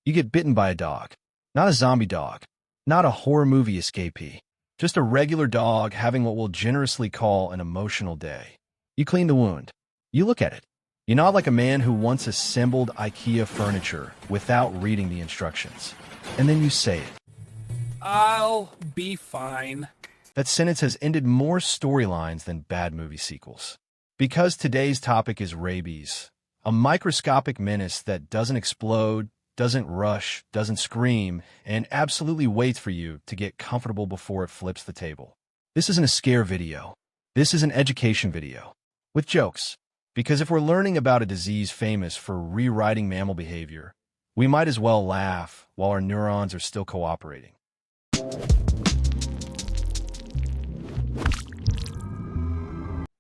You get bitten by a dog. Not a zombie dog. Not a horror movie escapee. Just a regular dog having what we'll generously call an emotional day. You clean the wound. You look at it. You nod like a man who once assembled IKEA furniture without reading the instructions. And then you say it. I'll be fine. That sentence has ended more storylines than bad movie sequels. Because today's topic is rabies, a microscopic menace that doesn't explode, doesn't rush, doesn't scream, and absolutely waits for you to get comfortable before it flips the table. This isn't a scare video. This is an education video. With jokes. Because if we're learning about a disease famous for rewriting mammal behavior, we might as well laugh while our neurons are still cooperating.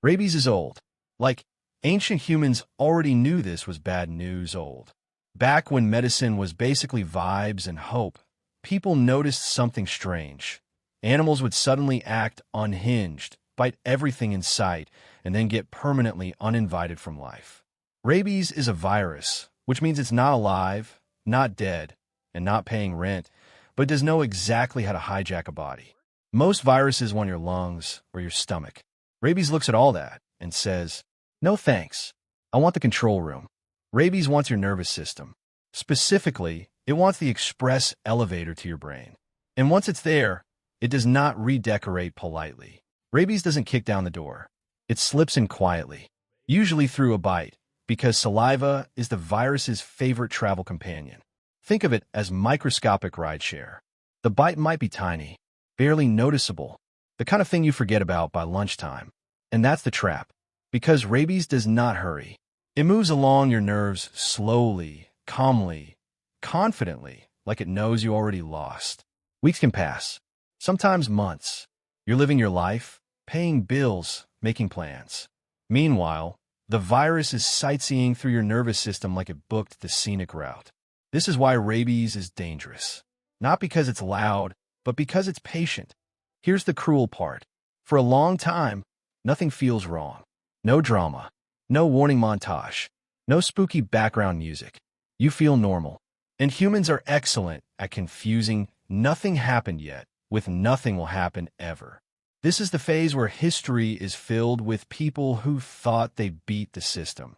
Rabies is old. Like, ancient humans already knew this was bad news old. Back when medicine was basically vibes and hope, people noticed something strange. Animals would suddenly act unhinged, bite everything in sight, and then get permanently uninvited from life. Rabies is a virus, which means it's not alive, not dead, and not paying rent, but does know exactly how to hijack a body. Most viruses want your lungs or your stomach. Rabies looks at all that and says, "No thanks. I want the control room." Rabies wants your nervous system. Specifically, it wants the express elevator to your brain. And once it's there, it does not redecorate politely. Rabies doesn't kick down the door. It slips in quietly, usually through a bite, because saliva is the virus's favorite travel companion. Think of it as microscopic rideshare. The bite might be tiny, barely noticeable, the kind of thing you forget about by lunchtime. And that's the trap, because rabies does not hurry. It moves along your nerves slowly, calmly, confidently, like it knows you already lost. Weeks can pass, sometimes months. You're living your life, paying bills, making plans. Meanwhile, the virus is sightseeing through your nervous system like it booked the scenic route. This is why rabies is dangerous. Not because it's loud, but because it's patient. Here's the cruel part. For a long time, nothing feels wrong. No drama. No warning montage. No spooky background music. You feel normal. And humans are excellent at confusing "nothing happened yet" with "nothing will happen ever." This is the phase where history is filled with people who thought they beat the system,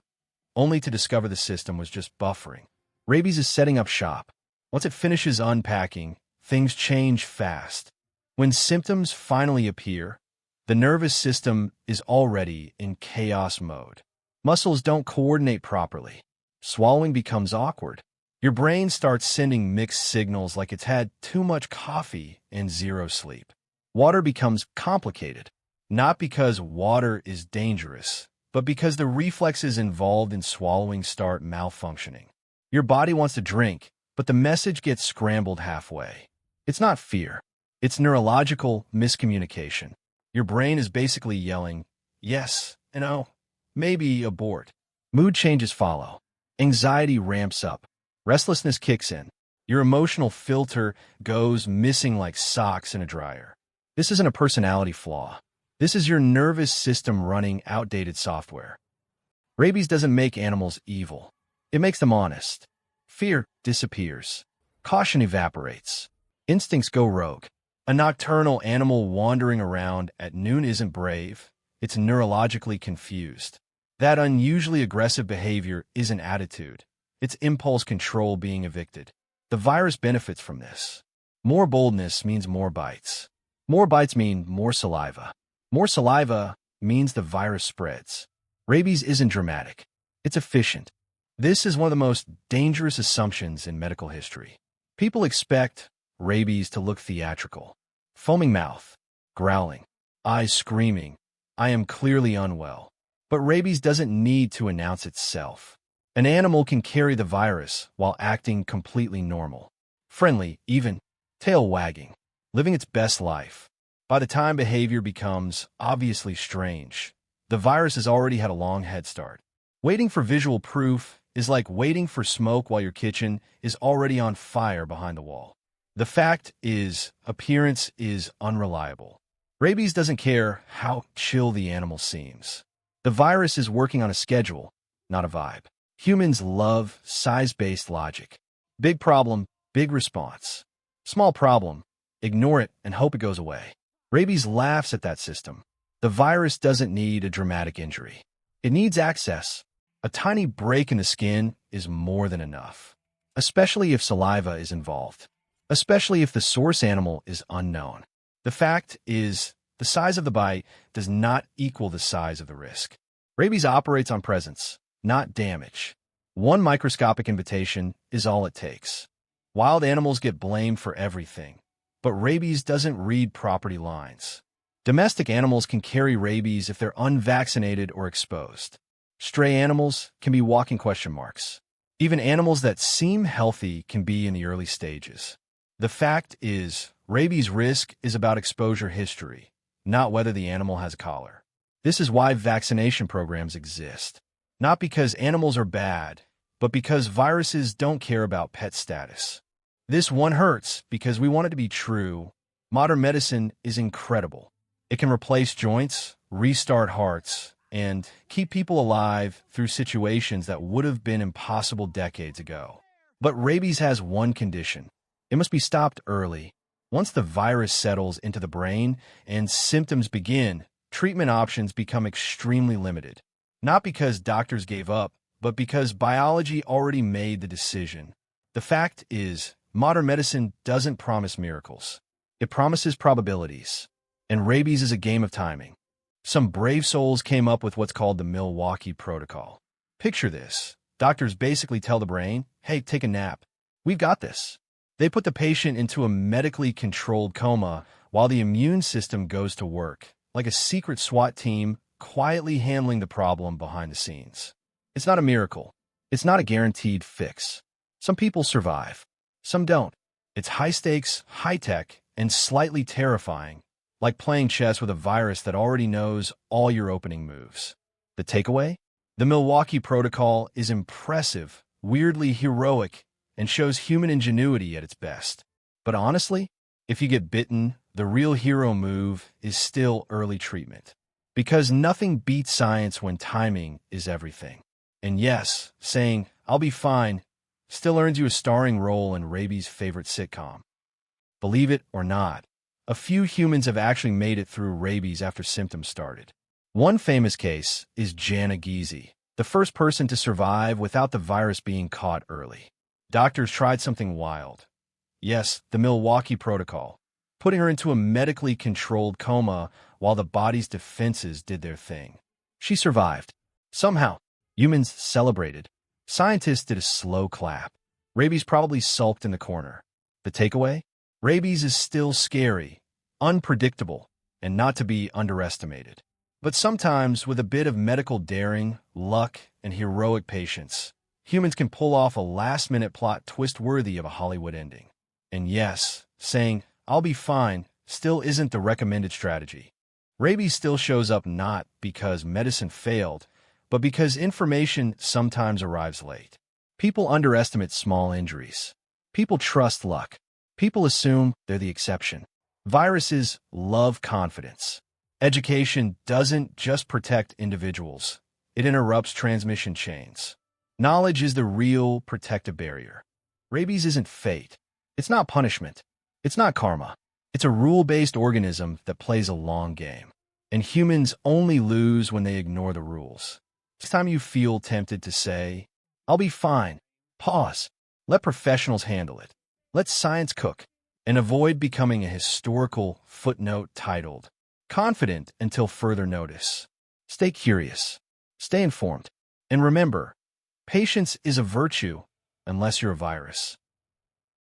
only to discover the system was just buffering. Rabies is setting up shop. Once it finishes unpacking, things change fast. When symptoms finally appear, the nervous system is already in chaos mode. Muscles don't coordinate properly. Swallowing becomes awkward. Your brain starts sending mixed signals like it's had too much coffee and zero sleep. Water becomes complicated, not because water is dangerous, but because the reflexes involved in swallowing start malfunctioning. Your body wants to drink, but the message gets scrambled halfway. It's not fear. It's neurological miscommunication. Your brain is basically yelling, "Yes, no, maybe abort." Mood changes follow. Anxiety ramps up. Restlessness kicks in. Your emotional filter goes missing like socks in a dryer. This isn't a personality flaw. This is your nervous system running outdated software. Rabies doesn't make animals evil. It makes them honest. Fear disappears. Caution evaporates. Instincts go rogue. A nocturnal animal wandering around at noon isn't brave. It's neurologically confused. That unusually aggressive behavior isn't attitude. It's impulse control being evicted. The virus benefits from this. More boldness means more bites. More bites mean more saliva. More saliva means the virus spreads. Rabies isn't dramatic. It's efficient. This is one of the most dangerous assumptions in medical history. People expect rabies to look theatrical. Foaming mouth, growling, eyes screaming, "I am clearly unwell." But rabies doesn't need to announce itself. An animal can carry the virus while acting completely normal. Friendly, even, tail wagging, living its best life. By the time behavior becomes obviously strange, the virus has already had a long head start. Waiting for visual proof is like waiting for smoke while your kitchen is already on fire behind the wall. The fact is, appearance is unreliable. Rabies doesn't care how chill the animal seems. The virus is working on a schedule, not a vibe. Humans love size-based logic. Big problem, big response. Small problem, ignore it and hope it goes away. Rabies laughs at that system. The virus doesn't need a dramatic injury. It needs access. A tiny break in the skin is more than enough, especially if saliva is involved, especially if the source animal is unknown. The fact is, the size of the bite does not equal the size of the risk. Rabies operates on presence, not damage. One microscopic invitation is all it takes. Wild animals get blamed for everything, but rabies doesn't read property lines. Domestic animals can carry rabies if they're unvaccinated or exposed. Stray animals can be walking question marks. Even animals that seem healthy can be in the early stages. The fact is, rabies risk is about exposure history, not whether the animal has a collar. This is why vaccination programs exist. Not because animals are bad, but because viruses don't care about pet status. This one hurts because we want it to be true. Modern medicine is incredible. It can replace joints, restart hearts, and keep people alive through situations that would have been impossible decades ago. But rabies has one condition. It must be stopped early. Once the virus settles into the brain and symptoms begin, treatment options become extremely limited. Not because doctors gave up, but because biology already made the decision. The fact is, modern medicine doesn't promise miracles. It promises probabilities. And rabies is a game of timing. Some brave souls came up with what's called the MILWAUKEE protocol. Picture this. Doctors basically tell the brain, hey, take a nap. We've got this. They put the patient into a medically controlled coma while the immune system goes to work, like a secret SWAT team quietly handling the problem behind the scenes. It's not a miracle. It's not a guaranteed fix. Some people survive. Some don't. It's high stakes, high tech, and slightly terrifying, like playing chess with a virus that already knows all your opening moves. The takeaway? The MILWAUKEE protocol is impressive, weirdly heroic, and shows human ingenuity at its best. But honestly, if you get bitten, the real hero move is still early treatment. Because nothing beats science when timing is everything. And yes, saying, I'll be fine, still earns you a starring role in Rabies' favorite sitcom. Believe it or not, a few humans have actually made it through rabies after symptoms started. One famous case is Jana Giese, the first person to survive without the virus being caught early. Doctors tried something wild. Yes, the MILWAUKEE protocol, putting her into a medically controlled coma while the body's defenses did their thing. She survived. Somehow, humans celebrated. Scientists did a slow clap. Rabies probably sulked in the corner. The takeaway? Rabies is still scary, unpredictable, and not to be underestimated. But sometimes, with a bit of medical daring, luck, and heroic patience, humans can pull off a last-minute plot twist worthy of a Hollywood ending. And yes, saying, I'll be fine, still isn't the recommended strategy. Rabies still shows up not because medicine failed, but because information sometimes arrives late. People underestimate small injuries. People trust luck. People assume they're the exception. Viruses love confidence. Education doesn't just protect individuals. It interrupts transmission chains. Knowledge is the real protective barrier. Rabies isn't fate. It's not punishment. It's not karma. It's a rule-based organism that plays a long game. And humans only lose when they ignore the rules. Next time you feel tempted to say, I'll be fine, pause. Let professionals handle it. Let science cook. And avoid becoming a historical footnote titled, Confident until further notice. Stay curious. Stay informed. And remember, patience is a virtue unless you're a virus.